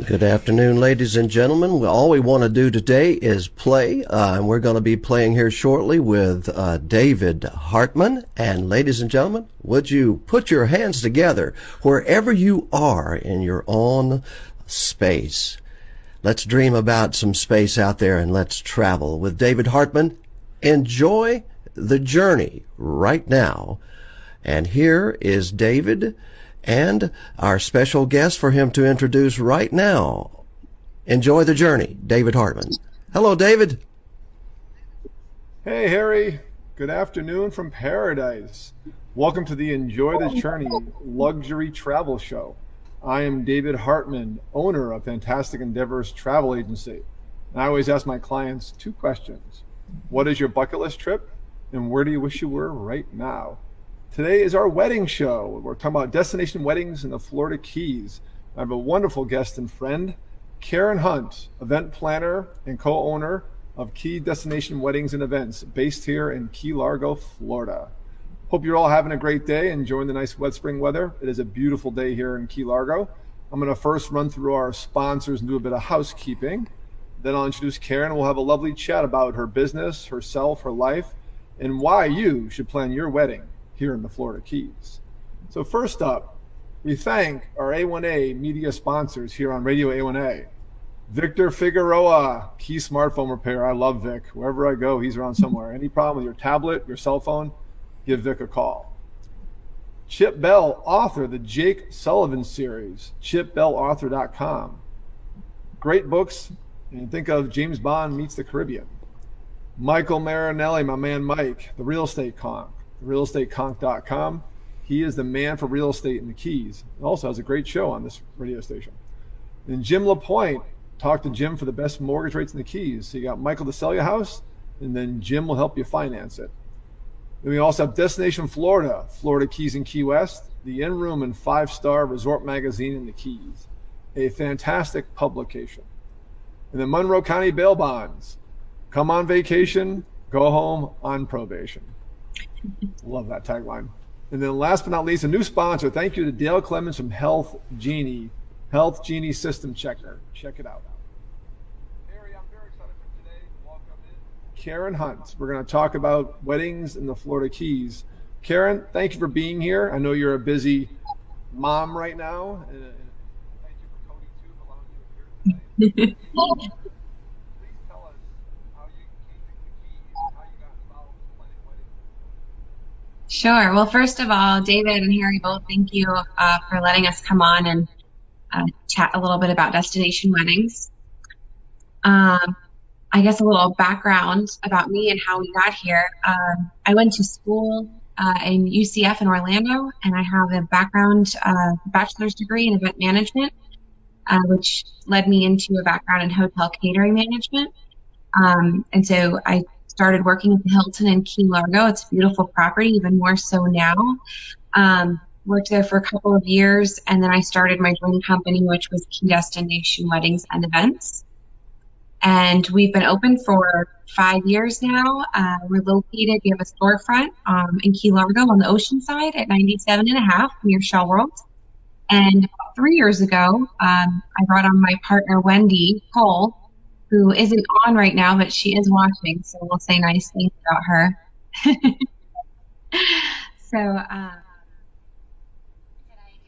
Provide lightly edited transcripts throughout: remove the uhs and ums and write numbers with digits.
Good afternoon, ladies and gentlemen. All we want to do today is play, and we're going to be playing here shortly with David Hartman. And ladies and gentlemen, would you put your hands together wherever you are in your own space? Let's dream about some space out there and let's travel with David Hartman. Enjoy the journey right now. And here is David and our special guest for him to introduce right now. Enjoy the journey, David Hartman. Hello, David. Hey, Harry. Good afternoon from paradise. Welcome to the Enjoy the Journey Luxury Travel Show. I am David Hartman, owner of Fantastic Endeavors Travel Agency. And I always ask my clients two questions. What is your bucket list trip? And where do you wish you were right now? Today is our wedding show. We're talking about destination weddings in the Florida Keys. I have a wonderful guest and friend, Carin Hunt, event planner and co-owner of Key Destination Weddings and Events, based here in Key Largo, Florida. Hope you're all having a great day, enjoying the nice wet spring weather. It is a beautiful day here in Key Largo. I'm going to first run through our sponsors and do a bit of housekeeping. Then I'll introduce Carin. We'll have a lovely chat about her business, herself, her life, and why you should plan your wedding here in the Florida Keys. So first up, we thank our A1A media sponsors here on Radio A1A. Victor Figueroa, Key Smartphone Repair. I love Vic. Wherever I go, he's around somewhere. Any problem with your tablet, your cell phone, give Vic a call. Chip Bell, author of the Jake Sullivan series, chipbellauthor.com. Great books, and think of James Bond meets the Caribbean. Michael Marinelli, my man Mike, the Real Estate Conk. realestateconk.com. He is the man for real estate in the Keys. He also has a great show on this radio station. And Jim LaPointe, talk to Jim for the best mortgage rates in the Keys. So you got Michael to sell your house, and then Jim will help you finance it. Then we also have Destination Florida, Florida Keys and Key West, the in-room and 5-star resort magazine in the Keys, a fantastic publication. And then Monroe County Bail Bonds, come on vacation, go home on probation. Love that tagline. And then last but not least, a new sponsor. Thank you to Dale Clemens from Health Genie System Checker. Check it out. Harry, I'm very excited for today. Welcome in Carin Hunt. We're going to talk about weddings in the Florida Keys. Carin, thank you for being here. I know you're a busy mom right now. And thank you for Cody, too, for allowing you to be here today. Sure. Well, first of all, David and Harry both, thank you for letting us come on and chat a little bit about destination weddings. I guess a little background about me and how we got here. I went to school in UCF in Orlando, and I have a background, bachelor's degree in event management, which led me into a background in hotel catering management. And so I started working at the Hilton in Key Largo. It's a beautiful property, even more so now. Worked there for a couple of years, and then I started my dream company, which was Key Destination Weddings and Events. And we've been open for 5 years now. We're located, we have a storefront in Key Largo on the ocean side at 97.5 near Shell World. And 3 years ago, I brought on my partner, Wendy Cole, who isn't on right now, but she is watching, so we'll say nice things about her. So, did I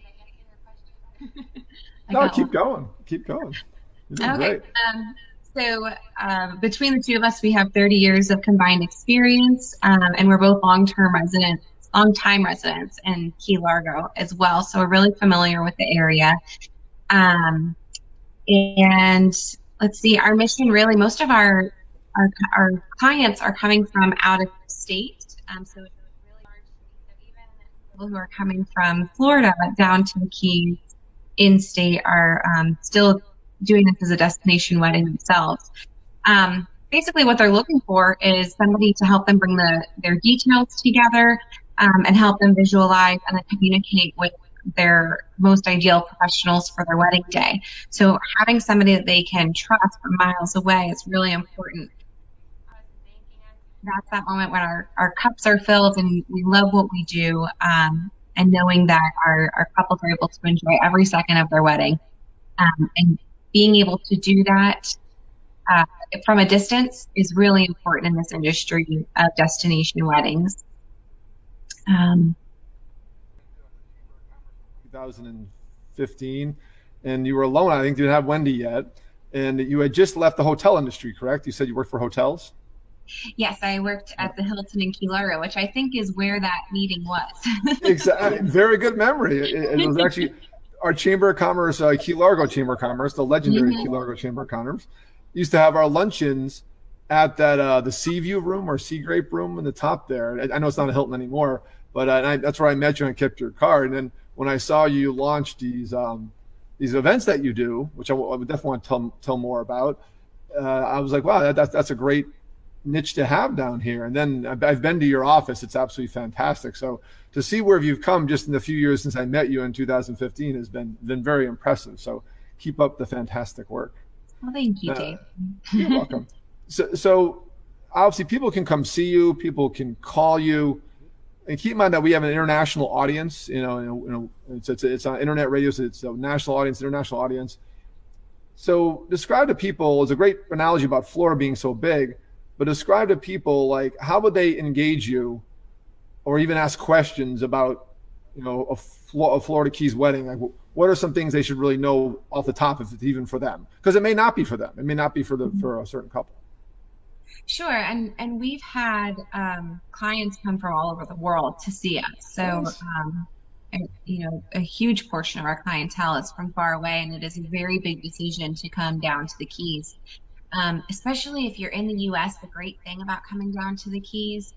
get your question? No, keep going. Keep going. You're doing great. So between the two of us, we have 30 years of combined experience, and we're both long-time residents in Key Largo as well. So we're really familiar with the area. And let's see, our mission really, most of our clients are coming from out of state. So it's really hard that even people who are coming from Florida down to the Keys in-state are still doing this as a destination wedding themselves. Basically what they're looking for is somebody to help them bring their details together and help them visualize and then communicate with their most ideal professionals for their wedding day. So having somebody that they can trust from miles away is really important. That's that moment when our cups are filled and we love what we do, and knowing that our couples are able to enjoy every second of their wedding. And being able to do that from a distance is really important in this industry of destination weddings. 2015, and you were alone. I think you didn't have Wendy yet, and you had just left the hotel industry, correct? You said you worked for hotels? Yes, I worked at the Hilton in Key Largo, which I think is where that meeting was. Exactly. Very good memory. It was actually our Chamber of Commerce, Key Largo Chamber of Commerce, the legendary Key Largo Chamber of Commerce, used to have our luncheons at that the Sea View room or Sea Grape room in the top there. I know it's not a Hilton anymore, but that's where I met you and kept your card. And then when I saw you launch these events that you do, which I would definitely want to tell more about, I was like, wow, that's a great niche to have down here. And then I've been to your office. It's absolutely fantastic. So to see where you've come just in the few years since I met you in 2015 has been very impressive. So keep up the fantastic work. Well, thank you, Dave. You're welcome. So obviously people can come see you, people can call you, and keep in mind that we have an international audience. It's on internet radio, so it's a national audience, international audience. So describe to people, it's a great analogy about Florida being so big, but describe to people, like, how would they engage you or even ask questions about, a Florida Keys wedding? Like, what are some things they should really know off the top, if it's even for them? Because it may not be for them. It may not be for a certain couple. Sure. And we've had clients come from all over the world to see us. So, a huge portion of our clientele is from far away, and it is a very big decision to come down to the Keys. Especially if you're in the U.S., the great thing about coming down to the Keys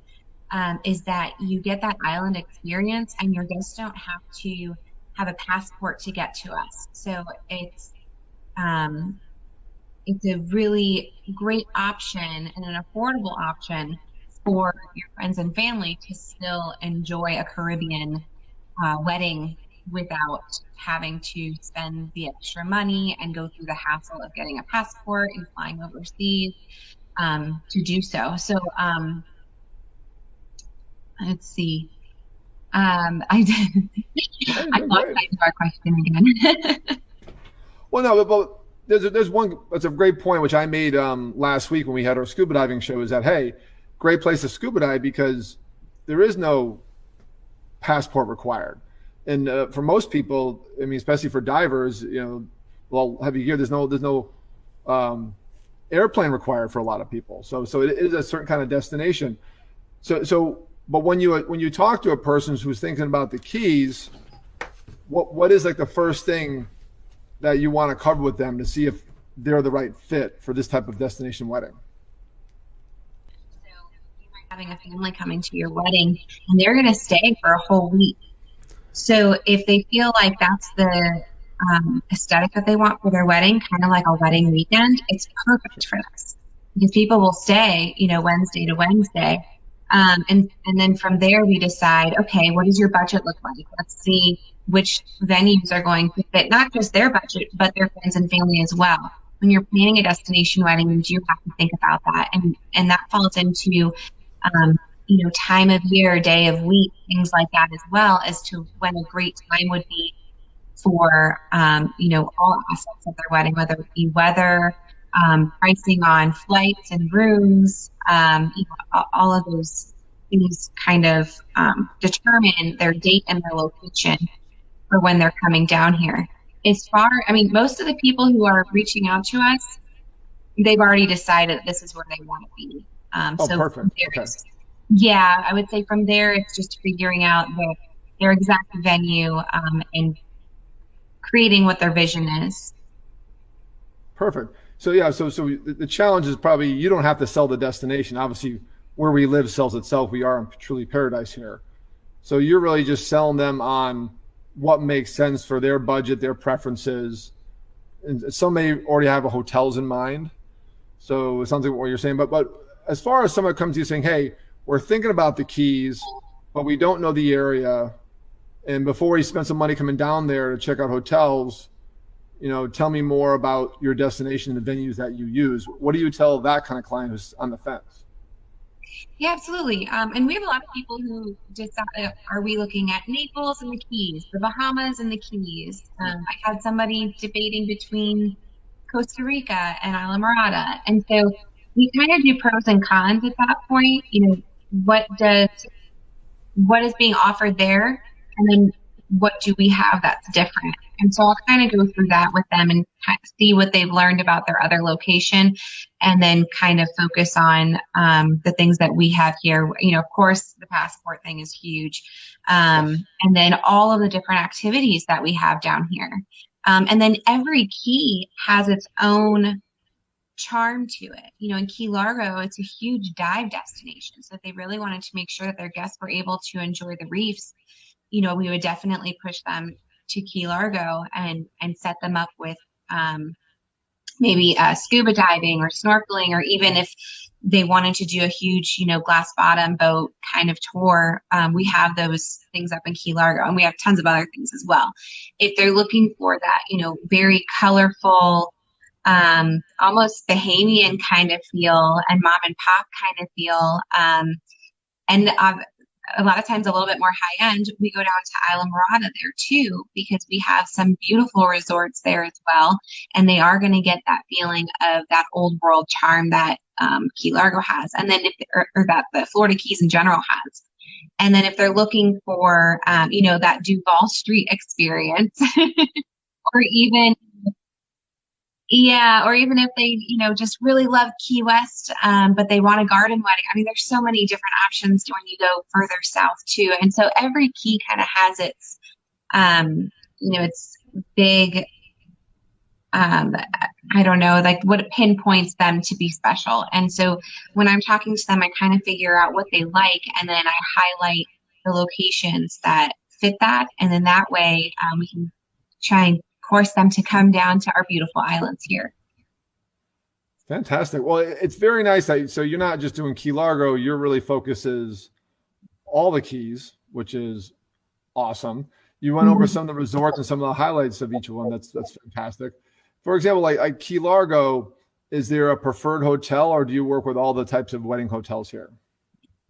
is that you get that island experience, and your guests don't have to have a passport to get to us. So it's a really great option and an affordable option for your friends and family to still enjoy a Caribbean wedding without having to spend the extra money and go through the hassle of getting a passport and flying overseas to do so. So let's see. I lost sight of our question again. Well, no, but there's one. That's a great point, which I made last week when we had our scuba diving show. Is that, hey, great place to scuba dive because there is no passport required. And for most people, I mean, especially for divers, heavy gear, there's no airplane required for a lot of people. So it is a certain kind of destination. But when you talk to a person who's thinking about the Keys, what is like the first thing that you want to cover with them to see if they're the right fit for this type of destination wedding? So you might be having a family coming to your wedding, and they're going to stay for a whole week. So if they feel like that's the aesthetic that they want for their wedding, kind of like a wedding weekend, it's perfect for this because people will stay, Wednesday to Wednesday. And then from there we decide, okay, what does your budget look like? Let's see which venues are going to fit not just their budget, but their friends and family as well. When you're planning a destination wedding, you do have to think about that. And that falls into, time of year, day of week, things like that as well as to when a great time would be for, all aspects of their wedding, whether it be weather, pricing on flights and rooms, all of those things kind of determine their date and their location for when they're coming down here. Most of the people who are reaching out to us, they've already decided this is where they want to be. Perfect. Okay. Yeah, I would say from there, it's just figuring out their exact venue and creating what their vision is. Perfect. So the challenge is probably you don't have to sell the destination. Obviously, where we live sells itself. We are in truly paradise here. So you're really just selling them on what makes sense for their budget, their preferences. And some may already have hotels in mind. So it sounds like what you're saying. But as far as someone comes to you saying, hey, we're thinking about the Keys, but we don't know the area. And before we spend some money coming down there to check out hotels, tell me more about your destination and the venues that you use. What do you tell that kind of client who's on the fence? Yeah, absolutely. And we have a lot of people who decide, are we looking at Naples and the Keys, the Bahamas and the Keys? I had somebody debating between Costa Rica and Isla Morada. And so we kind of do pros and cons at that point. What does what is being offered there, and then what do we have that's different. And so I'll kind of go through that with them and see what they've learned about their other location, and then kind of focus on the things that we have here. Of course, the passport thing is huge. And then all of the different activities that we have down here. And then every key has its own charm to it. In Key Largo, it's a huge dive destination. So if they really wanted to make sure that their guests were able to enjoy the reefs, we would definitely push them to Key Largo and set them up with maybe scuba diving or snorkeling, or even if they wanted to do a huge, glass bottom boat kind of tour, we have those things up in Key Largo, and we have tons of other things as well. If they're looking for that, very colorful, almost Bahamian kind of feel and mom and pop kind of feel, and a lot of times a little bit more high end, we go down to Isla Morada there too, because we have some beautiful resorts there as well. And they are going to get that feeling of that old world charm that Key Largo has. And then or that the Florida Keys in general has. And then if they're looking for, that Duval Street experience or even if they, just really love Key West, but they want a garden wedding. I mean, there's so many different options when you go further south too. And so every key kind of has its, its big, I don't know, like what pinpoints them to be special. And so when I'm talking to them, I kind of figure out what they like, and then I highlight the locations that fit that. And then that way we can try and force them to come down to our beautiful islands here. Fantastic. Well, it's very nice that so you're not just doing Key Largo, your really focus is all the keys, which is awesome. You went over some of the resorts and some of the highlights of each one. That's fantastic. For example, like Key Largo, is there a preferred hotel, or do you work with all the types of wedding hotels here?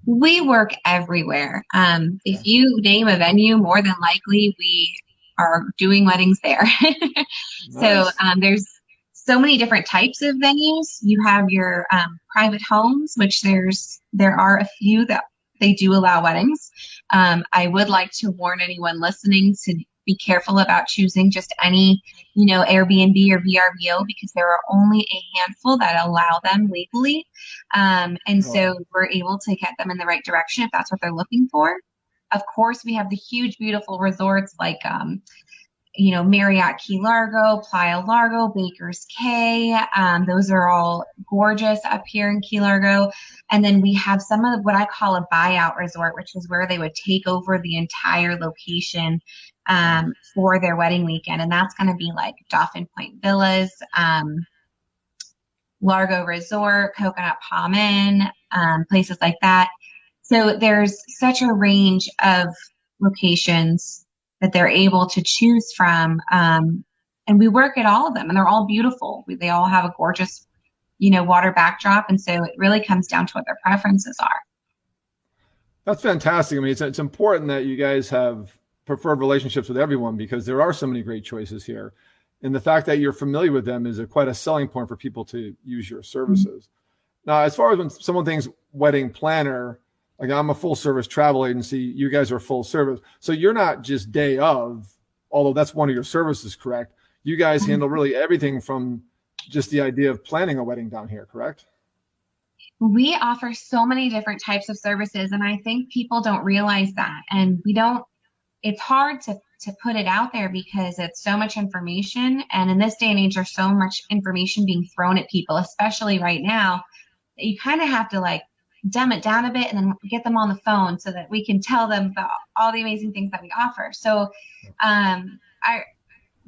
We work everywhere. If you name a venue, more than likely we are doing weddings there. Nice. So there's so many different types of venues. You have your private homes, which there are a few that they do allow weddings. I would like to warn anyone listening to be careful about choosing just any, Airbnb or VRBO, because there are only a handful that allow them legally. So we're able to get them in the right direction if that's what they're looking for. Of course, we have the huge, beautiful resorts like, Marriott Key Largo, Playa Largo, Baker's Cay. Those are all gorgeous up here in Key Largo. And then we have some of what I call a buyout resort, which is where they would take over the entire location for their wedding weekend. And that's going to be like Dauphin Point Villas, Largo Resort, Coconut Palm Inn, places like that. So there's such a range of locations that they're able to choose from. And we work at all of them, and they're all beautiful. They all have a gorgeous, water backdrop. And so it really comes down to what their preferences are. That's fantastic. I mean, it's important that you guys have preferred relationships with everyone, because there are so many great choices here. And the fact that you're familiar with them is quite a selling point for people to use your services. Mm-hmm. Now, as far as when someone thinks wedding planner, like I'm a full service travel agency, you guys are full service. So you're not just day of, although that's one of your services, correct? You guys handle really everything from just the idea of planning a wedding down here, correct? We offer so many different types of services, and I think people don't realize that. And it's hard to put it out there because it's so much information. And in this day and age, there's so much information being thrown at people, especially right now, that you kind of have to dumb it down a bit and then get them on the phone so that we can tell them about all the amazing things that we offer. So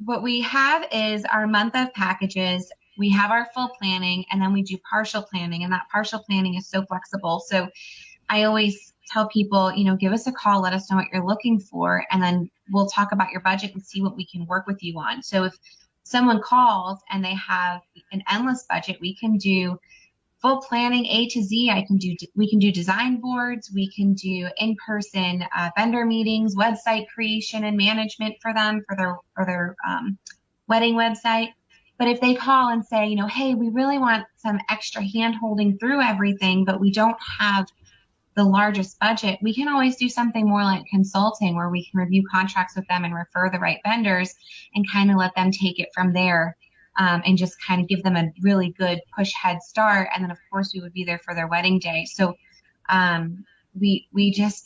what we have is our month of packages. We have our full planning, and then we do partial planning, and that partial planning is so flexible. So I always tell people, give us a call, let us know what you're looking for, and then we'll talk about your budget and see what we can work with you on. So if someone calls and they have an endless budget, we can do full planning A to Z. We can do design boards. We can do in-person vendor meetings, website creation and management for them for their wedding website. But if they call and say, hey, we really want some extra hand holding through everything, but we don't have the largest budget, we can always do something more like consulting, where we can review contracts with them and refer the right vendors and kind of let them take it from there, and just kind of give them a really good push head start. And then of course we would be there for their wedding day. So we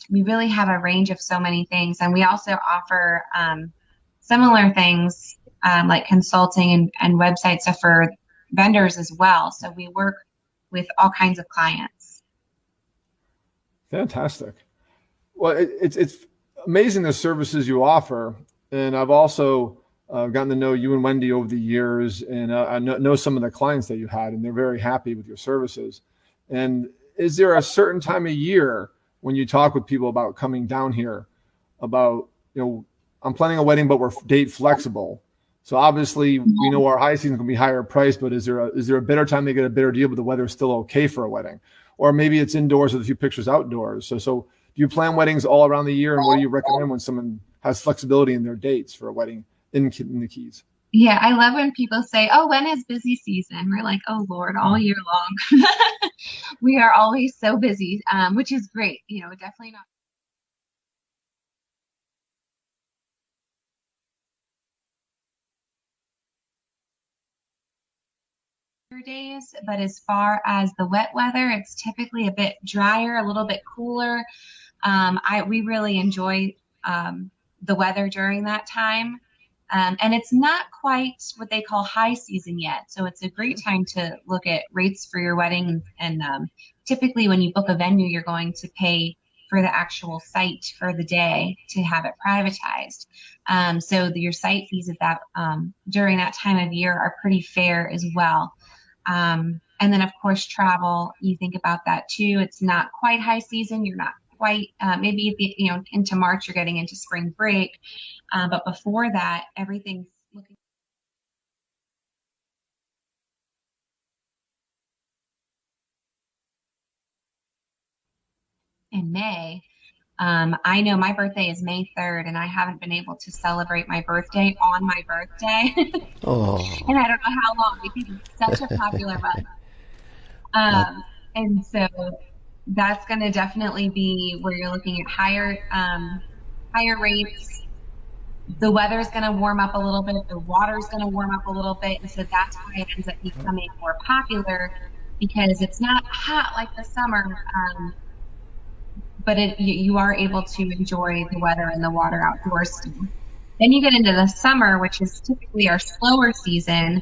really have a range of so many things. And we also offer similar things like consulting and website stuff for vendors as well. So we work with all kinds of clients. Fantastic. Well, it's amazing the services you offer. And I've also gotten to know you and Wendy over the years, and I know some of the clients that you had, and they're very happy with your services. And is there a certain time of year when you talk with people about coming down here about, I'm planning a wedding, but we're date flexible. So obviously we know our high season can be higher price, but is there a better time to get a better deal, but the weather is still okay for a wedding? Or maybe it's indoors with a few pictures outdoors. So do you plan weddings all around the year? And what do you recommend when someone has flexibility in their dates for a wedding in the Keys? Yeah, I love when people say, oh, when is busy season? We're like, oh, Lord, all year long. We are always so busy, which is great. Definitely not. Days, but as far as the wet weather, it's typically a bit drier, a little bit cooler. We really enjoy the weather during that time. And it's not quite what they call high season yet. So it's a great time to look at rates for your wedding. And typically when you book a venue, you're going to pay for the actual site for the day to have it privatized. So your site fees at that during that time of year are pretty fair as well. And then of course travel, you think about that too. It's not quite high season. You're not quite, maybe at the, into March, you're getting into spring break. But before that, everything's looking. In May, I know my birthday is May 3rd, and I haven't been able to celebrate my birthday on my birthday. Oh. And I don't know how long, because it's such a popular month. And so that's going to definitely be where you're looking at higher rates. The weather's going to warm up a little bit. The water's going to warm up a little bit. And so that's why it ends up becoming more popular, because it's not hot like the summer. But you are able to enjoy the weather and the water outdoors. Then you get into the summer, which is typically our slower season.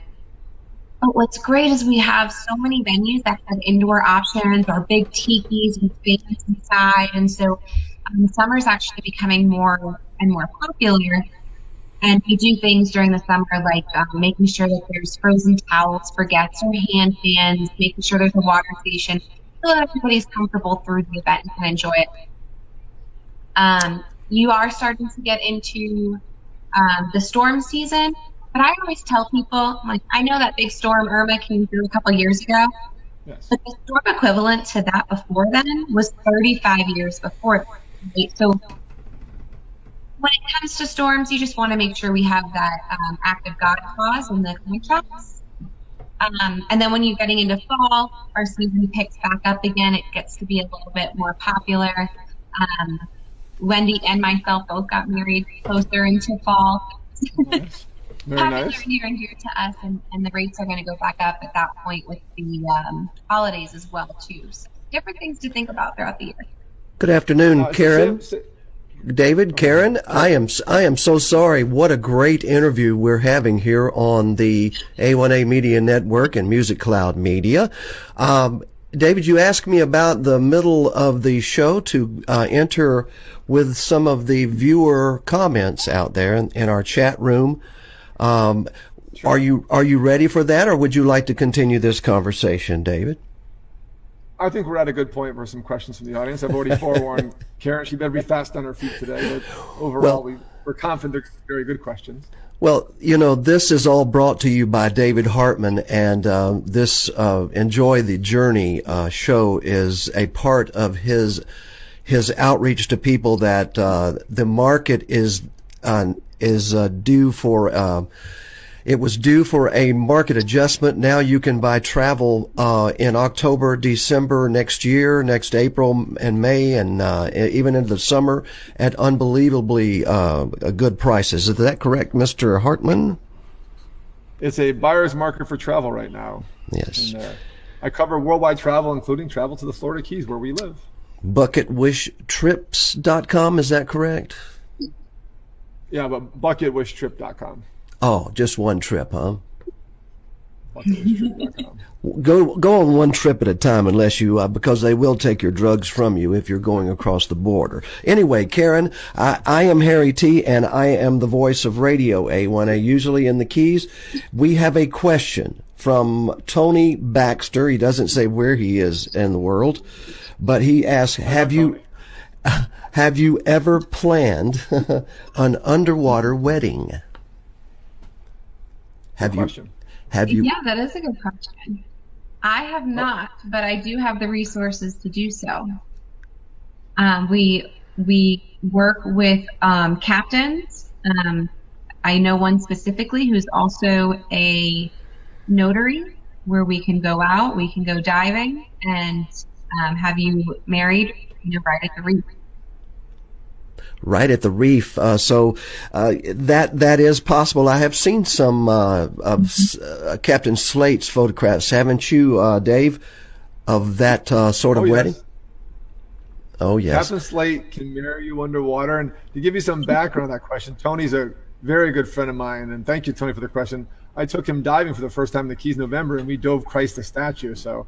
But what's great is we have so many venues that have indoor options, or big teepees with fans inside. And so summer is actually becoming more and more popular. And we do things during the summer, like making sure that there's frozen towels for guests, or hand fans, making sure there's a water station, so that everybody's comfortable through the event and can enjoy it. You are starting to get into the storm season, but I always tell people, like, I know that big storm Irma came through a couple of years ago, yes, but the storm equivalent to that before then was 35 years before that, right? So when it comes to storms, you just want to make sure we have that active God clause in the contracts. And then when you're getting into fall, our season picks back up again. It gets to be a little bit more popular. Wendy and myself both got married closer into fall. Nice. Very nice. Near and dear to us, and the rates are going to go back up at that point with the holidays as well too. So different things to think about throughout the year. Good afternoon, Carin. David, Carin, I am so sorry. What a great interview we're having here on the A1A Media Network and Music Cloud Media. David, you asked me about the middle of the show to enter with some of the viewer comments out there in our chat room. Sure. Are you ready for that, or would you like to continue this conversation, David? I think we're at a good point for some questions from the audience. I've already forewarned Carin. She better be fast on her feet today. But overall, we're confident they're very good questions. Well, this is all brought to you by David Hartman, and this Enjoy the Journey show is a part of his outreach to people that the market is due for it was due for a market adjustment. Now you can buy travel in October, December next year, next April and May, and even into the summer at unbelievably good prices. Is that correct, Mr. Hartman? It's a buyer's market for travel right now. Yes. And, I cover worldwide travel, including travel to the Florida Keys where we live. BucketWishTrips.com, is that correct? Yeah, but BucketWishTrip.com. Oh, just one trip, huh? BucketWishTrip.com. Go on one trip at a time, unless you because they will take your drugs from you if you're going across the border. Anyway, Carin, I am Harry T, and I am the voice of Radio A1A, usually in the Keys. We have a question from Tony Baxter. He doesn't say where he is in the world, but he asks, have you ever planned an underwater wedding? Have you? Yeah, that is a good question. I have not, but I do have the resources to do so. We work with captains. I know one specifically who's also a notary, where we can go out, we can go diving, and have you married, right at the reef. Right at the reef. So that is possible. I have seen some of Captain Slate's photographs, haven't you, Dave, of that sort of wedding? Yes. Oh, yes. Captain Slate can marry you underwater. And to give you some background on that question, Tony's a very good friend of mine. And thank you, Tony, for the question. I took him diving for the first time in the Keys in November, and we dove Christ the statue. So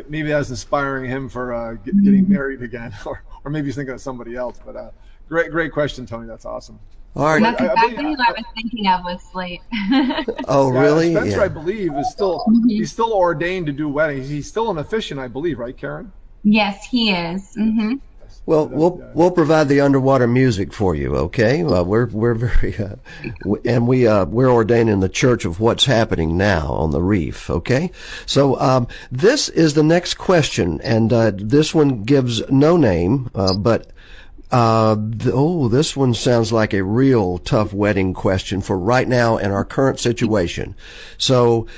maybe that's inspiring him for getting married again, or maybe he's thinking of somebody else. But great question, Tony. That's awesome. All right. That's exactly what I was thinking of with Slate. Oh, really? Spencer, yeah. I believe, is he's still ordained to do weddings. He's still an officiant, I believe, right, Carin? Yes, he is. Mm-hmm. Well, we'll provide the underwater music for you, okay? We're very and we're ordained in the Church of What's Happening Now on the Reef, okay? So this is the next question, and this one gives no name, but this one sounds like a real tough wedding question for right now in our current situation. So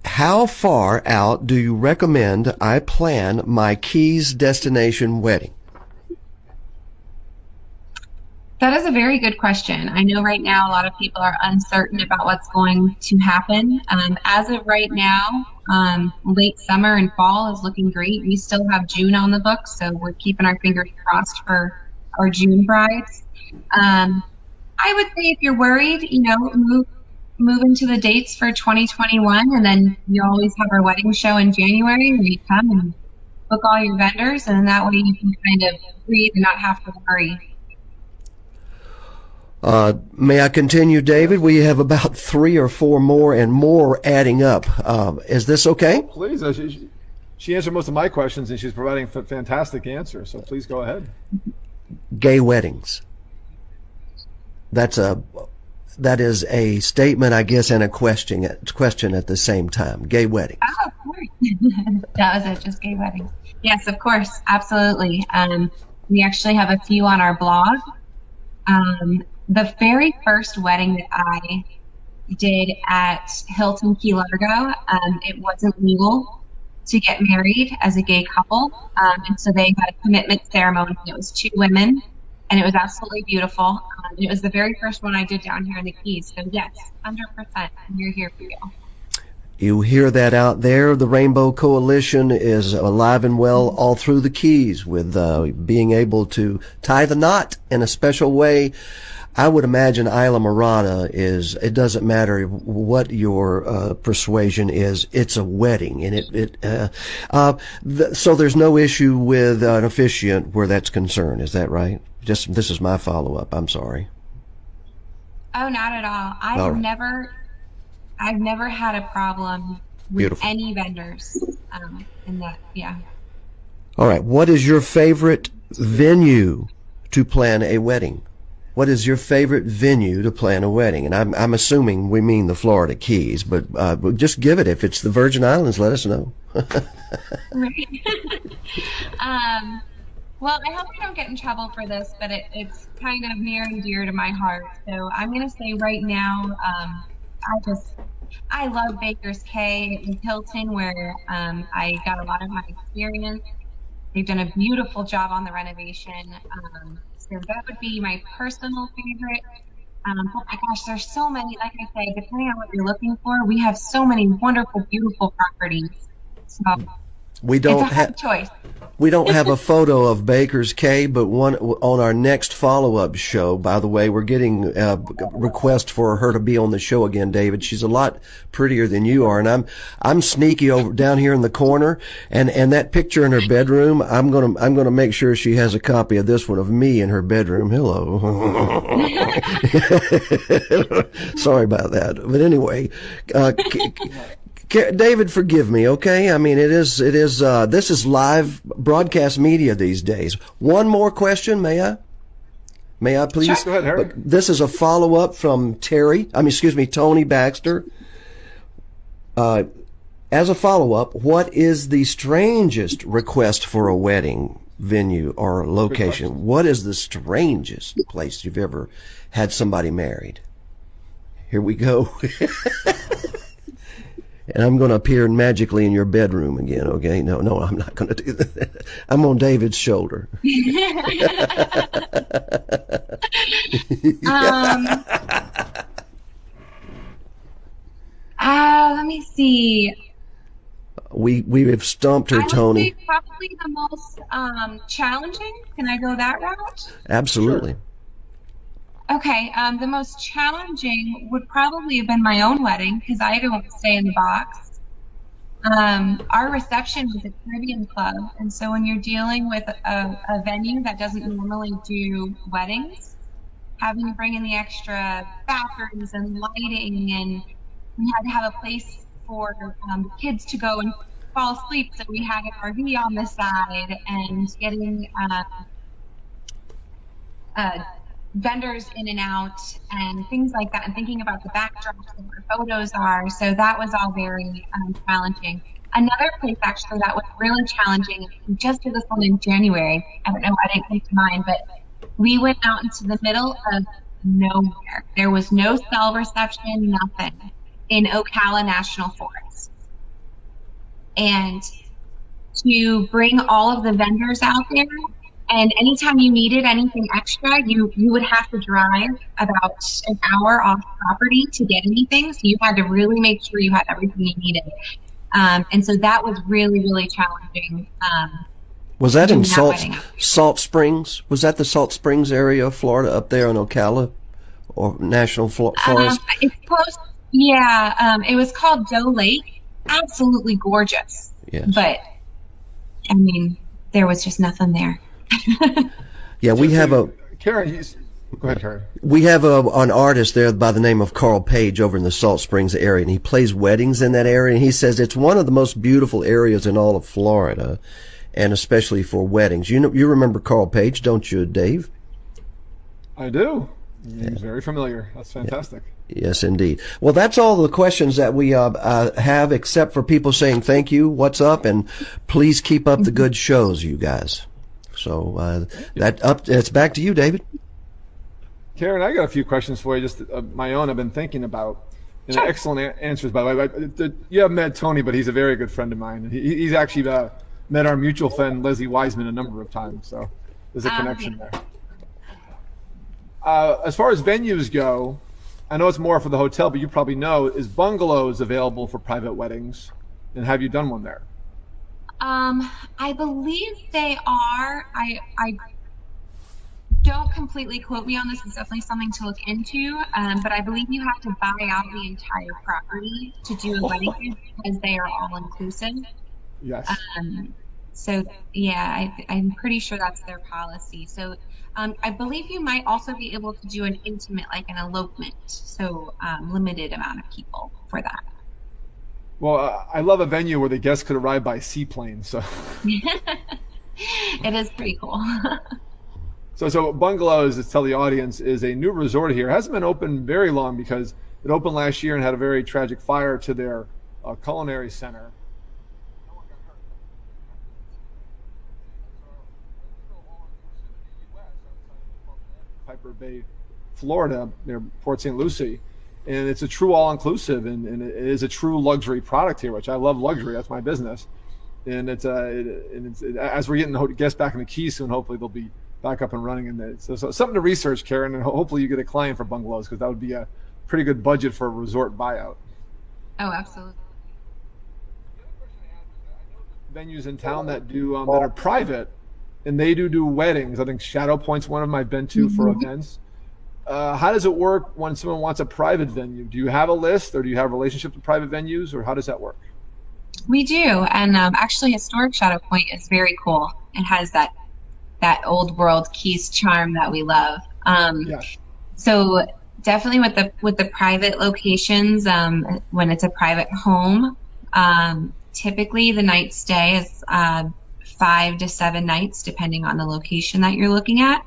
how far out do you recommend I plan my Keys destination wedding? That is a very good question. I know right now a lot of people are uncertain about what's going to happen. As of right now, late summer and fall is looking great. We still have June on the books, so we're keeping our fingers crossed for our June brides. I would say if you're worried, move into the dates for 2021, and then you always have our wedding show in January where you come and book all your vendors, and that way you can kind of breathe and not have to worry. May I continue, David? We have about 3 or 4 more and more adding up. Is this okay? Please. She answered most of my questions, and she's providing fantastic answers, so please go ahead. Gay weddings. That is a statement, I guess, and a question at the same time. Gay wedding. Oh, of course. That was it, just gay weddings. Yes, of course, absolutely. We actually have a few on our blog. The very first wedding that I did at Hilton Key Largo, it wasn't legal to get married as a gay couple, and so they had a commitment ceremony. It was 2 women. And it was absolutely beautiful. It was the very first one I did down here in the Keys. So yes, 100%. We're here for you. You hear that out there? The Rainbow Coalition is alive and well all through the Keys, with being able to tie the knot in a special way. I would imagine Isla Mirada it doesn't matter what your persuasion is, it's a wedding. And so there's no issue with an officiant where that's concerned. Is that right? This is my follow-up. I'm sorry. Oh, not at all. I've never had a problem with Beautiful. Any vendors in that. Yeah. All right. What is your favorite venue to plan a wedding? What is your favorite venue to plan a wedding? And I'm assuming we mean the Florida Keys, but just give it. If it's the Virgin Islands, let us know. Right. Well, I hope I don't get in trouble for this, but it's kind of near and dear to my heart. So I'm going to say right now, I love Baker's Cay in Hilton, where I got a lot of my experience. They've done a beautiful job on the renovation. So that would be my personal favorite. Oh my gosh, there's so many. Like I said, depending on what you're looking for, we have so many wonderful, beautiful properties. So We it's a don't hard have choice. we don't have a photo of Baker's Cay, but one on our next follow-up show. By the way, we're getting requests for her to be on the show again, David. She's a lot prettier than you are, and I'm sneaky over down here in the corner, and that picture in her bedroom. I'm gonna make sure she has a copy of this one of me in her bedroom. Hello. Sorry about that, but anyway. David, forgive me, okay? I mean, this is live broadcast media these days. One more question, may I? May I please? Sure. Go ahead, Harry. This is a follow-up from Tony Baxter. As a follow-up, what is the strangest request for a wedding venue or location? What is the strangest place you've ever had somebody married? Here we go. And I'm going to appear magically in your bedroom again, okay? No, I'm not going to do that. I'm on David's shoulder. Let me see. We have stumped her, Tony. I would say probably the most challenging. Can I go that route? Absolutely. Sure. Okay, the most challenging would probably have been my own wedding because I don't stay in the box. Our reception was a Caribbean club, and so when you're dealing with a venue that doesn't normally do weddings, having to bring in the extra bathrooms and lighting, and we had to have a place for kids to go and fall asleep, so we had an RV on the side, and getting vendors in and out and things like that, and thinking about the backdrops and where photos are. So that was all very challenging. Another place actually that was really challenging, we just did this one in January. I don't know why I didn't come to mind, but we went out into the middle of nowhere. There was no cell reception, nothing, in Ocala National Forest. And to bring all of the vendors out there, and anytime you needed anything extra, you would have to drive about an hour off property to get anything. So you had to really make sure you had everything you needed. And so that was really, really challenging. Was that in Salt Springs? Was that the Salt Springs area of Florida up there in Ocala or National Forest? It's close. Yeah. It was called Doe Lake. Absolutely gorgeous. Yes. But, I mean, there was just nothing there. Yeah, we have Carin, go ahead, Carin. We have an artist there by the name of Carl Page over in the Salt Springs area, and he plays weddings in that area, and he says it's one of the most beautiful areas in all of Florida, and especially for weddings. You remember Carl Page, don't you, Dave? I do. He's very familiar. That's fantastic. Yes, indeed. Well, that's all the questions that we have, except for people saying thank you, what's up, and please keep up the good shows, you guys. So it's back to you, David. Carin, I got a few questions for you, just my own. I've been thinking about. And Sure. Excellent answers, by the way. You haven't met Tony, but he's a very good friend of mine. He's actually met our mutual friend Leslie Wiseman a number of times, so there's a connection there. As far as venues go, I know it's more for the hotel, but you probably know, is bungalows available for private weddings? And have you done one there? I believe they are. I don't completely quote me on this. It's definitely something to look into. But I believe you have to buy out the entire property to do a wedding because they are all inclusive. Yes. So yeah, I'm pretty sure that's their policy. So I believe you might also be able to do an intimate, like an elopement. So limited amount of people for that. Well, I love a venue where the guests could arrive by seaplane. So it is pretty cool. So Bungalows, to tell the audience, is a new resort here. It hasn't been open very long because it opened last year and had a very tragic fire to their culinary center. Piper Bay, Florida, near Port St. Lucie. And it's a true all-inclusive, and it is a true luxury product here, which I love luxury. That's my business. And it's as we're getting guests back in the Keys soon, hopefully they'll be back up and running. And so something to research, Carin, and hopefully you get a client for bungalows, because that would be a pretty good budget for a resort buyout. Oh, absolutely. Venues in town that do that are private, and they do weddings. I think Shadow Point's one of them I've been to for events. How does it work when someone wants a private venue? Do you have a list, or do you have relationships with private venues, or how does that work? We do, and actually, Historic Shadow Point is very cool. It has that old world Keys charm that we love. Yes. So definitely with the private locations, when it's a private home, typically the night stay is 5 to 7 nights, depending on the location that you're looking at.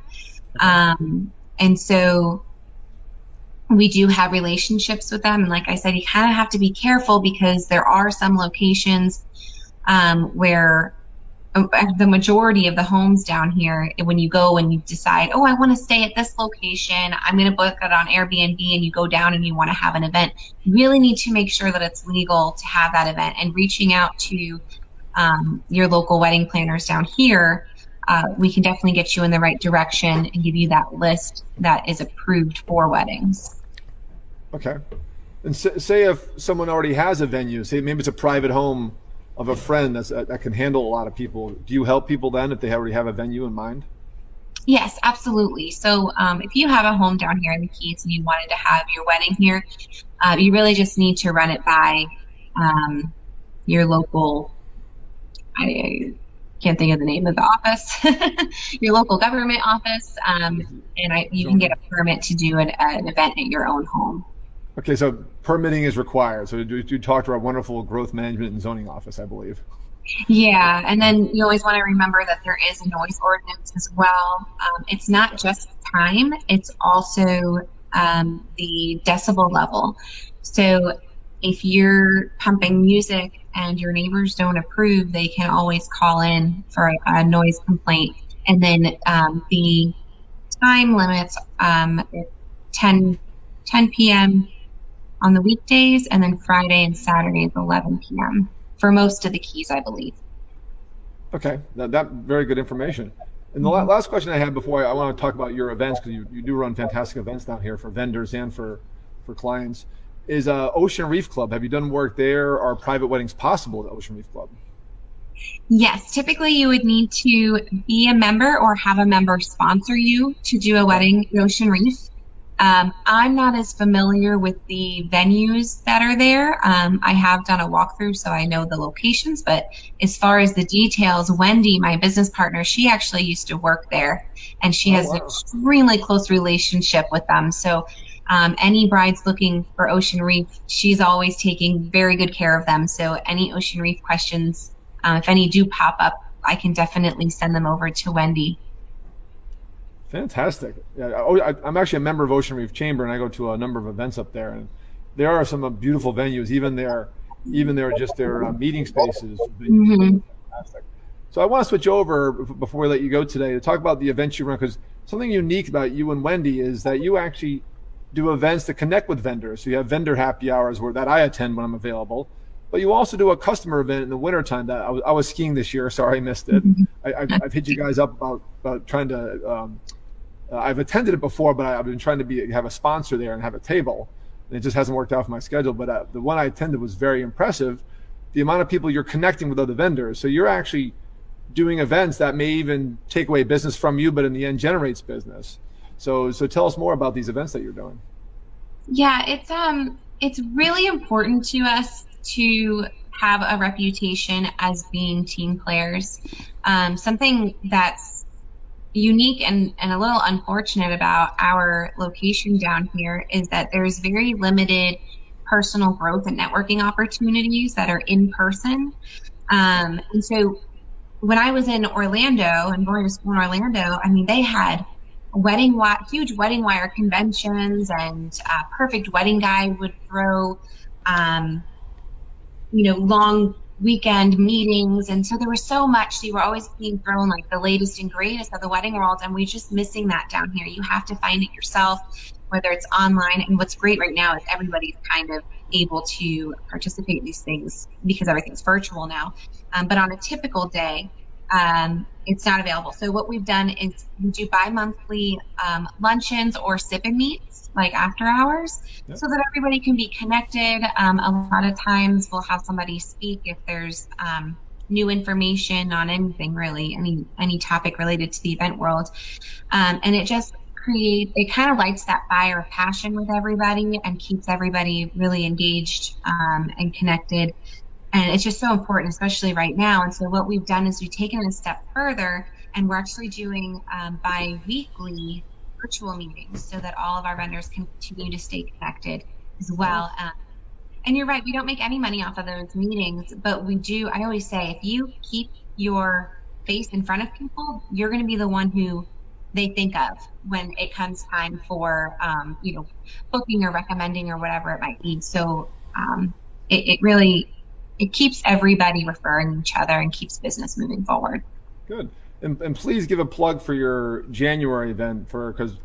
And so we do have relationships with them. And like I said, you kind of have to be careful, because there are some locations where the majority of the homes down here, when you go and you decide, oh, I want to stay at this location, I'm going to book it on Airbnb, and you go down and you want to have an event, you really need to make sure that it's legal to have that event. And reaching out to your local wedding planners down here, we can definitely get you in the right direction and give you that list that is approved for weddings. Okay. And say if someone already has a venue, say maybe it's a private home of a friend that can handle a lot of people, do you help people then if they already have a venue in mind? Yes, absolutely. So if you have a home down here in the Keys and you wanted to have your wedding here, you really just need to run it by your local, I can't think of the name of the office, your local government office, and you can get a permit to do an event at your own home. Okay, so permitting is required. So you talk to our wonderful growth management and zoning office, I believe. Yeah, and then you always want to remember that there is a noise ordinance as well. It's not just time, it's also the decibel level. So if you're pumping music and your neighbors don't approve, they can always call in for a noise complaint. And then the time limits 10 p.m. on the weekdays, and then Friday and Saturday is 11 p.m. for most of the Keys, I believe. Okay, that very good information. And the last question I had before I want to talk about your events, because you do run fantastic events down here for vendors and for clients, is Ocean Reef Club. Have you done work there? Are private weddings possible at Ocean Reef Club? Yes, typically you would need to be a member or have a member sponsor you to do a wedding at Ocean Reef. I'm not as familiar with the venues that are there. I have done a walkthrough, so I know the locations, but as far as the details, Wendy, my business partner, she actually used to work there, and she has an extremely close relationship with them. So any brides looking for Ocean Reef, she's always taking very good care of them. So any Ocean Reef questions, if any do pop up, I can definitely send them over to Wendy. Fantastic. Yeah, I'm actually a member of Ocean Reef Chamber, and I go to a number of events up there, and there are some beautiful venues, even their meeting spaces. Mm-hmm. Fantastic. So I want to switch over before we let you go today to talk about the events you run, because something unique about you and Wendy is that you actually do events to connect with vendors. So you have vendor happy hours that I attend when I'm available, but you also do a customer event in the wintertime. That I was skiing this year. Sorry, I missed it. I've hit you guys up about trying to. I've attended it before, but I've been trying to have a sponsor there and have a table. And it just hasn't worked out for my schedule. But the one I attended was very impressive. The amount of people you're connecting with other vendors. So you're actually doing events that may even take away business from you, but in the end generates business. So tell us more about these events that you're doing. Yeah, it's really important to us to have a reputation as being team players. Something that's unique and a little unfortunate about our location down here is that there's very limited personal growth and networking opportunities that are in person. And so when I was in Orlando and going to school in Orlando, I mean, they had huge wedding wire conventions, and Perfect Wedding Guide would throw, long weekend meetings. And so there was so much. So you were always being thrown like the latest and greatest of the wedding world. And we're just missing that down here. You have to find it yourself, whether it's online. And what's great right now is everybody's kind of able to participate in these things because everything's virtual now. But on a typical day, it's not available. So what we've done is we do bi-monthly luncheons or sip and meets, like after hours, so that everybody can be connected. A lot of times we'll have somebody speak if there's new information on anything, really, any topic related to the event world. And it just it kind of lights that fire of passion with everybody and keeps everybody really engaged and connected. And it's just so important, especially right now. And so what we've done is we've taken it a step further, and we're actually doing bi-weekly virtual meetings so that all of our vendors can continue to stay connected as well. And you're right, we don't make any money off of those meetings, but we do. I always say, if you keep your face in front of people, you're going to be the one who they think of when it comes time for, booking or recommending or whatever it might be. So it keeps everybody referring each other and keeps business moving forward. Good. And please give a plug for your January event, because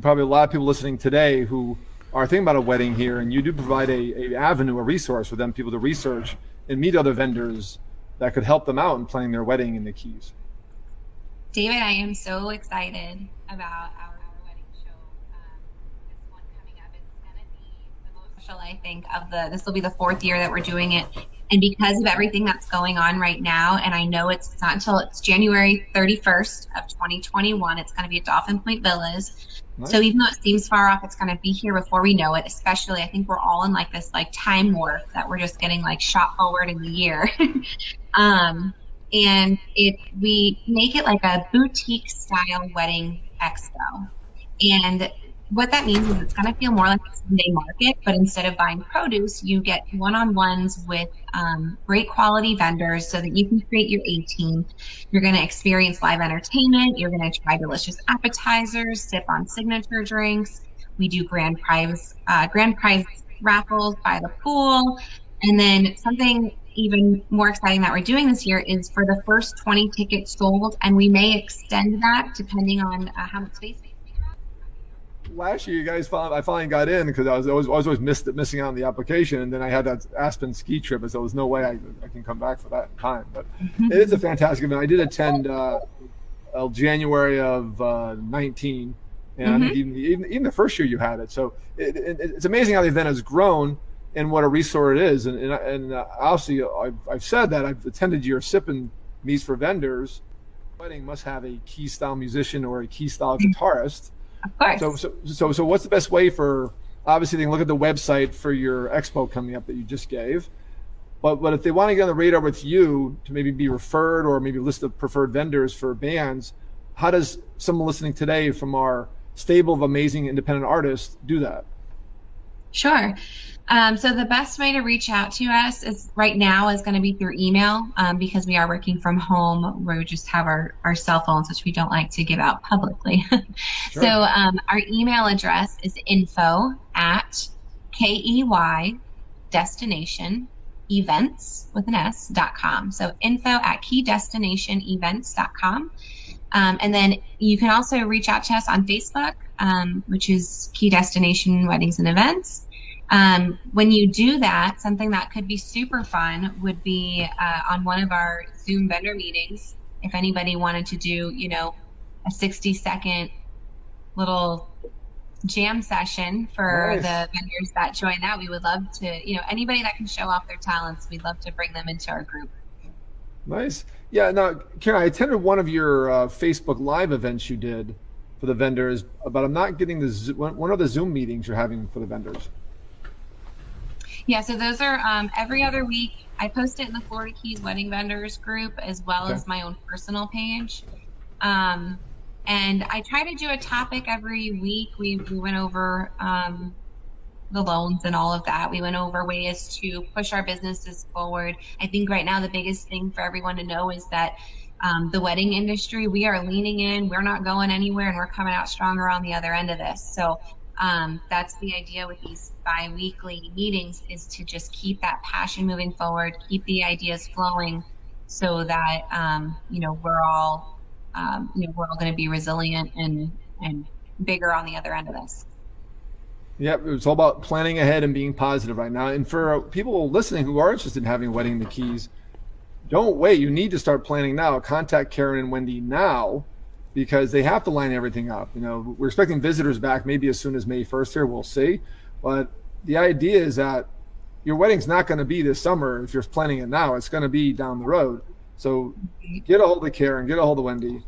probably a lot of people listening today who are thinking about a wedding here, and you do provide a avenue, a resource for them, people to research and meet other vendors that could help them out in planning their wedding in the Keys. David, I am so excited about our wedding show. This one coming up, it's going to be the most special, I think, this will be the 4th year that we're doing it. And because of everything that's going on right now, and I know it's not until it's January 31st of 2021, it's going to be at Dolphin Point Villas. Nice. So even though it seems far off, it's going to be here before we know it. Especially, I think we're all in like this time warp that we're just getting like shot forward in the year. And we make it like a boutique style wedding expo. And what that means is it's going to feel more like a Sunday market, but instead of buying produce, you get one-on-ones with great quality vendors so that you can create your A-team. You're going to experience live entertainment. You're going to try delicious appetizers, sip on signature drinks. We do grand prize raffles by the pool. And then something even more exciting that we're doing this year is for the first 20 tickets sold, and we may extend that depending on how much space we have. Last year, you guys I finally got in because I was always missing out on the application, and then I had that Aspen ski trip, and so there was no way I can come back for that in time. But it is a fantastic event. I did attend January of 19, and even the first year you had it. So it's amazing how the event has grown and what a resource it is. And obviously, I've said that I've attended your sipping meets for vendors. Wedding must have a key style musician or a key style guitarist. Of course. So what's the best way for, obviously they can look at the website for your expo coming up that you just gave, but if they want to get on the radar with you to maybe be referred or maybe list of preferred vendors for bands, how does someone listening today from our stable of amazing independent artists do that? Sure. So the best way to reach out to us is going to be through email, because we are working from home. We just have our cell phones, which we don't like to give out publicly. Sure. So our email address is info@keydestinationevents.com. So info@keydestinationevents.com. And then you can also reach out to us on Facebook, which is Key Destination Weddings and Events. When you do that, something that could be super fun would be on one of our Zoom vendor meetings. If anybody wanted to do, a 60-second little jam session for Nice. the vendors that join that, we would love to, anybody that can show off their talents, we'd love to bring them into our group. Nice. Yeah. Now, Carin, I attended one of your Facebook Live events you did for the vendors, but I'm not getting one of the Zoom meetings you're having for the vendors. Yeah, so those are every other week. I post it in the Florida Keys Wedding Vendors group as well as my own personal page. And I try to do a topic every week. We went over the loans and all of that. We went over ways to push our businesses forward. I think right now the biggest thing for everyone to know is that the wedding industry, we are leaning in. We're not going anywhere, and we're coming out stronger on the other end of this. So That's the idea with these bi-weekly meetings, is to just keep that passion moving forward, keep the ideas flowing, so that we're all going to be resilient and bigger on the other end of this. Yep, it's all about planning ahead and being positive right now. And for people listening who are interested in having a wedding in the Keys, don't wait. You need to start planning now. Contact Carin and Wendy now, because they have to line everything up. We're expecting visitors back maybe as soon as May 1st here. We'll see. But the idea is that your wedding's not going to be this summer if you're planning it now. It's going to be down the road. So get a hold of Carin, get a hold of Wendy.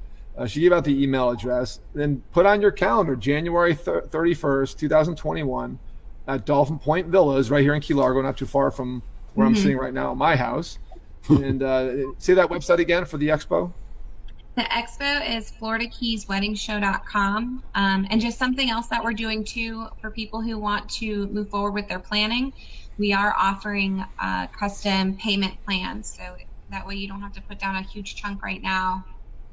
She gave out the email address. Then put on your calendar January 31st, 2021 at Dolphin Point Villas right here in Key Largo, not too far from where I'm sitting right now at my house. And say that website again for the expo. The expo is FloridaKeysWeddingShow.com. And just something else that we're doing too for people who want to move forward with their planning, we are offering custom payment plans. So that way you don't have to put down a huge chunk right now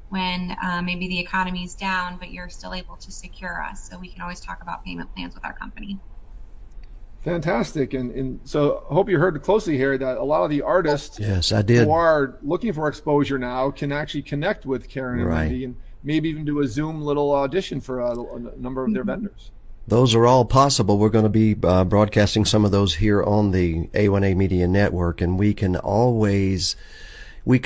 when maybe the economy is down, but you're still able to secure us. So we can always talk about payment plans with our company. Fantastic. And so I hope you heard closely here that a lot of the artists Yes, I did. who are looking for exposure now can actually connect with Carin and Wendy, and maybe even do a Zoom little audition for a number of their vendors. Those are all possible. We're going to be broadcasting some of those here on the A1A Media Network, and we can always get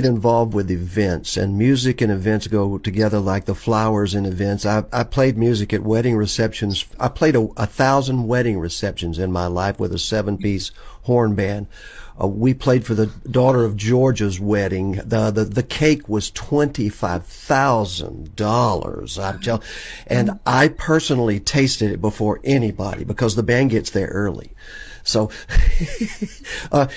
involved with events, and music and events go together like the flowers in events. I played music at wedding receptions. I played 1,000 wedding receptions in my life with a 7-piece horn band. We played for the daughter of Georgia's wedding. The cake was $25,000. And I personally tasted it before anybody because the band gets there early. So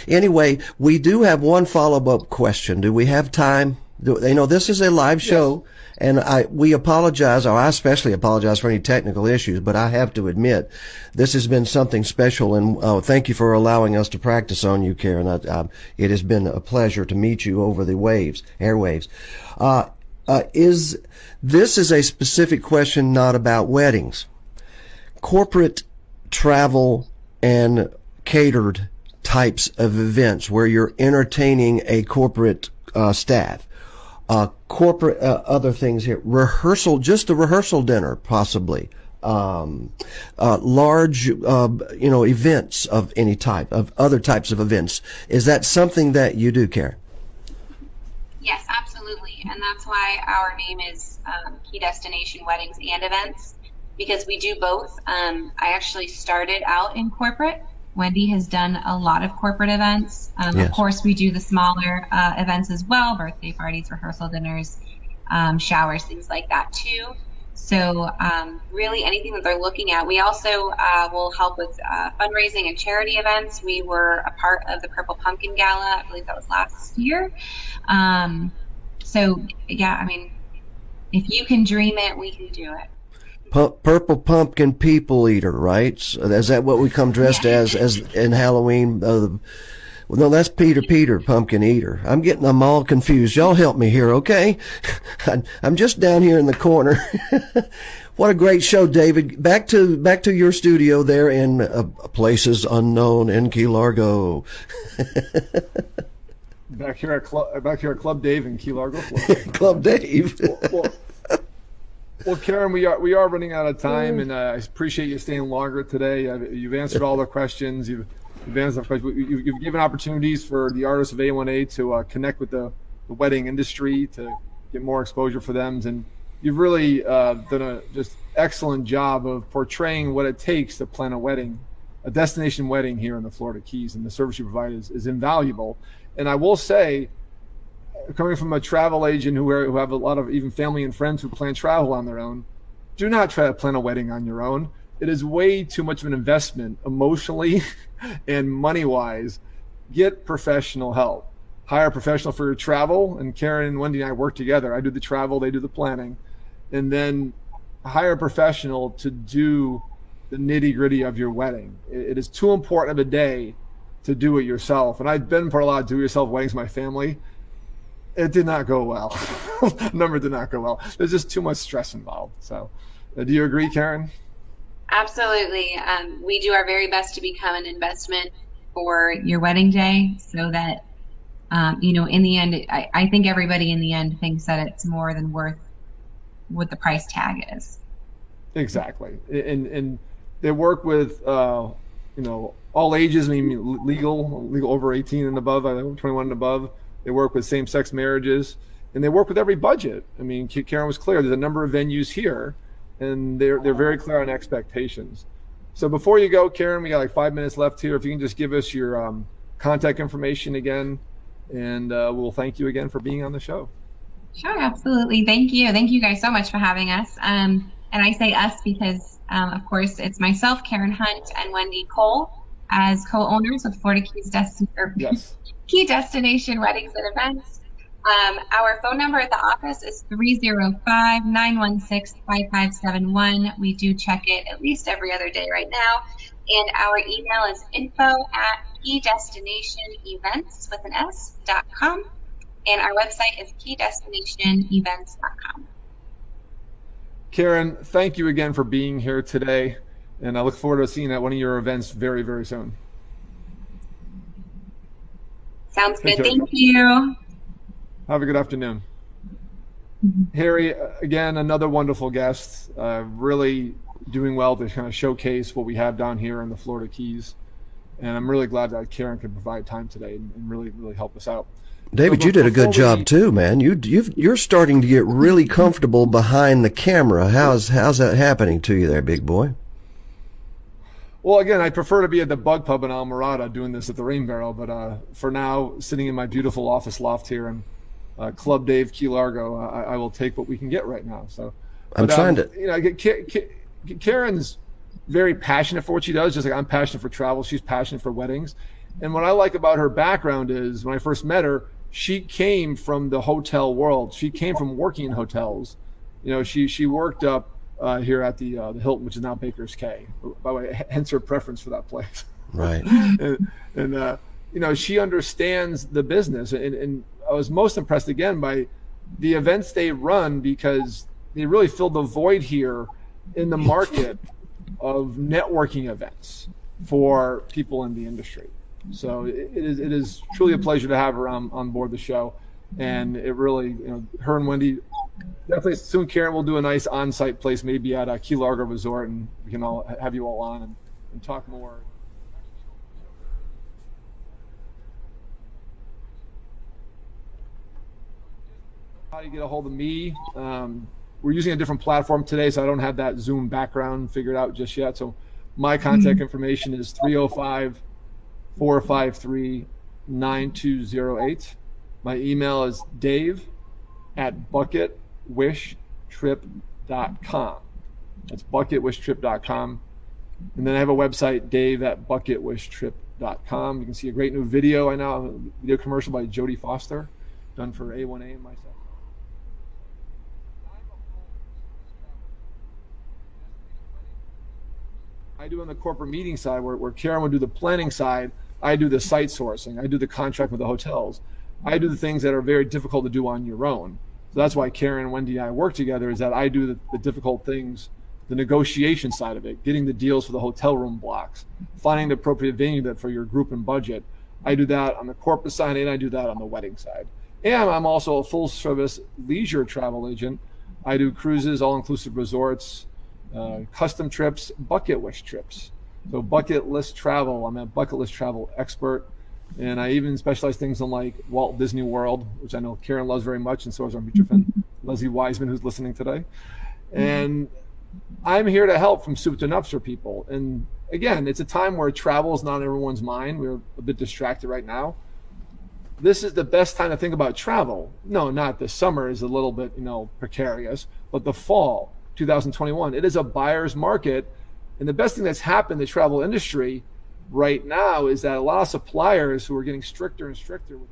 anyway, we do have one follow-up question. Do we have time? This is a live show, and we apologize, or I especially apologize for any technical issues, but I have to admit this has been something special, and thank you for allowing us to practice on you, Carin. It has been a pleasure to meet you over the airwaves. This is a specific question, not about weddings. Corporate travel and catered types of events where you're entertaining a corporate staff, corporate other things here, just a rehearsal dinner possibly, large events of any type, of other types of events. Is that something that you do, Carin? Yes, absolutely, and that's why our name is Key Destination Weddings and Events, because we do both. I actually started out in corporate. Wendy has done a lot of corporate events. Yes. Of course, we do the smaller events as well, birthday parties, rehearsal dinners, showers, things like that too. So really anything that they're looking at. We also will help with fundraising and charity events. We were a part of the Purple Pumpkin Gala. I believe that was last year. So yeah, I mean, if you can dream it, we can do it. Purple Pumpkin People Eater, right? So is that what we come dressed as in Halloween? No, that's Peter Pumpkin Eater. I'm getting them all confused. Y'all help me here, okay? I'm just down here in the corner. What a great show, David. Back to your studio there in places unknown in Key Largo. Back here at Club Dave in Key Largo, Florida. Club Dave. Well, Carin, we are running out of time, and I appreciate you staying longer today. You've answered all the questions. You've given opportunities for the artists of A1A to connect with the wedding industry, to get more exposure for them, and you've really done a just excellent job of portraying what it takes to plan a wedding, a destination wedding here in the Florida Keys, and the service you provide is invaluable. And I will say, coming from a travel agent who have a lot of even family and friends who plan travel on their own, do not try to plan a wedding on your own. It is way too much of an investment emotionally and money-wise. Get professional help. Hire a professional for your travel, and Carin and Wendy and I work together. I do the travel, they do the planning. And then hire a professional to do the nitty-gritty of your wedding. It is too important of a day to do it yourself. And I've been for a lot of do-it-yourself weddings with my family. It did not go well. Number did not go well. There's just too much stress involved. So Do you agree, Carin? Absolutely. We do our very best to become an investment for your wedding day so that, in the end, I think everybody in the end thinks that it's more than worth what the price tag is. Exactly. And they work with, all ages. I mean, legal over 18 and above, 21 and above. They work with same-sex marriages, and they work with every budget. I mean, Carin was clear. There's a number of venues here, and they're very clear on expectations. So before you go, Carin, we got like 5 minutes left here. If you can just give us your contact information again, and we'll thank you again for being on the show. Sure, absolutely. Thank you. Thank you guys so much for having us. And I say us because, of course, it's myself, Carin Hunt, and Wendy Cole as co-owners of Florida Key Destination Weddings and Events. Our phone number at the office is 305-916-5571. We do check it at least every other day right now. And our email is info@keydestinationevents.com. And our website is keydestinationevents.com. Carin, thank you again for being here today. And I look forward to seeing you at one of your events very, very soon. Sounds good. Thank you. Have a good afternoon. Harry, again, another wonderful guest, really doing well to kind of showcase what we have down here in the Florida Keys. And I'm really glad that Carin could provide time today and really, really help us out. David, you did a good job too, man. You're starting to get really comfortable behind the camera. How's that happening to you there, big boy? Well, again, I prefer to be at the Bug Pub in Almirada doing this at the Rain Barrel, but for now, sitting in my beautiful office loft here in Club Dave, Key Largo, I will take what we can get right now. So, Carin's very passionate for what she does, just like I'm passionate for travel. She's passionate for weddings. And what I like about her background is when I first met her, she came from the hotel world. She came from working in hotels. She worked up here at the Hilton, which is now Baker's Cay. By the way, hence her preference for that place. Right. and she understands the business. And I was most impressed again by the events they run because they really fill the void here in the market of networking events for people in the industry. So it is truly a pleasure to have her on board the show, and it really, her and Wendy, definitely soon. Carin will do a nice on-site place, maybe at a Key Largo Resort, and we can all have you all on and talk more. How do you get a hold of me? We're using a different platform today, so I don't have that Zoom background figured out just yet. So my contact information is 305-453-9208. My email is dave@bucketwishtrip.com. That's bucketwishtrip.com. And then I have a website, dave@bucketwishtrip.com. You can see a great new video. I now have a video commercial by Jodie Foster, done for A1A and myself. I do on the corporate meeting side, where Carin would do the planning side. I do the site sourcing. I do the contract with the hotels. I do the things that are very difficult to do on your own. So that's why Carin, Wendy, and I work together, is that I do the difficult things, the negotiation side of it, getting the deals for the hotel room blocks, finding the appropriate venue for your group and budget. I do that on the corporate side, and I do that on the wedding side. And I'm also a full-service leisure travel agent. I do cruises, all-inclusive resorts, custom trips, bucket wish trips. So bucket list travel, I'm a bucket list travel expert. And I even specialize things in like Walt Disney World, which I know Carin loves very much, and so is our mutual friend Leslie Wiseman, who's listening today. And I'm here to help from soup to nuts for people. And again, it's a time where travel is not on everyone's mind. We're a bit distracted right now. This is the best time to think about travel. No, not the summer is a little bit, precarious, but the fall, 2021, it is a buyer's market. And the best thing that's happened in the travel industry right now is that a lot of suppliers who are getting stricter and stricter with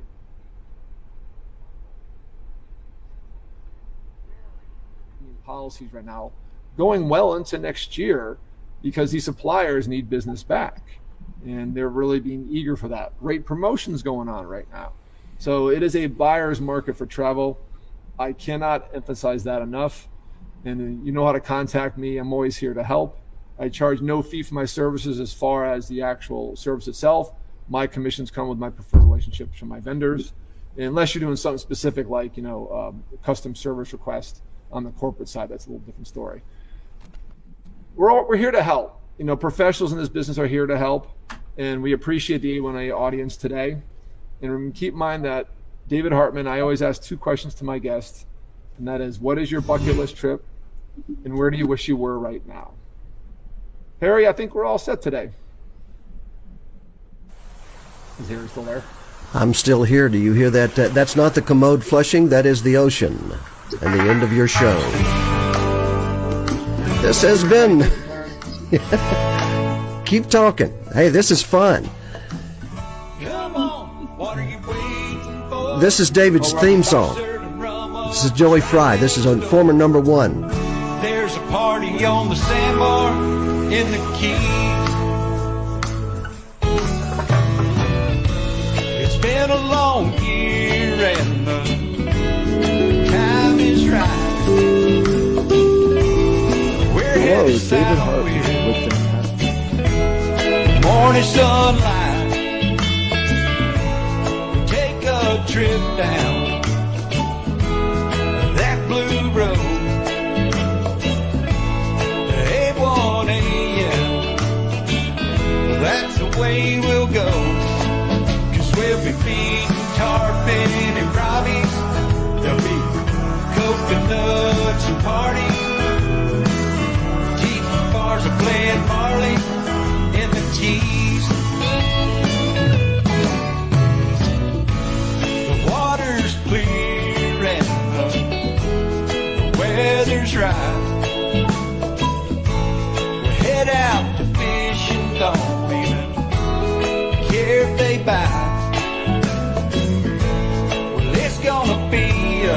policies right now, going well into next year, because these suppliers need business back. And they're really being eager for that. Great promotions going on right now. So it is a buyer's market for travel. I cannot emphasize that enough. And you know how to contact me. I'm always here to help. I charge no fee for my services as far as the actual service itself. My commissions come with my preferred relationships from my vendors. And unless you're doing something specific like, custom service request on the corporate side, that's a little different story. We're here to help. Professionals in this business are here to help, and we appreciate the A1A audience today. And keep in mind that David Hartman, I always ask 2 questions to my guests, and that is, what is your bucket list trip, and where do you wish you were right now? Harry, I think we're all set today. Is Harry still there? I'm still here. Do you hear that? That's not the commode flushing. That is the ocean. And the end of your show. This has been... Keep talking. Hey, this is fun. Come on, what are you waiting for? This is David's theme song. This is Joey Fry. This is on former number 1. There's a party on the sandbar in the Keys. It's been a long year and the time is right. We're Hello, headed David south Hartman with with the morning sunlight. Take a trip down that blue road. A1 AM, that's the way we'll go. 'Cause we'll be feeding tarpon and robbies. There'll be coconuts and parties. Tiki bars are playing Marley in the Keys. The water's clear and the weather's right. We'll head out to fish and don't even care if they bite. Well, it's gonna be a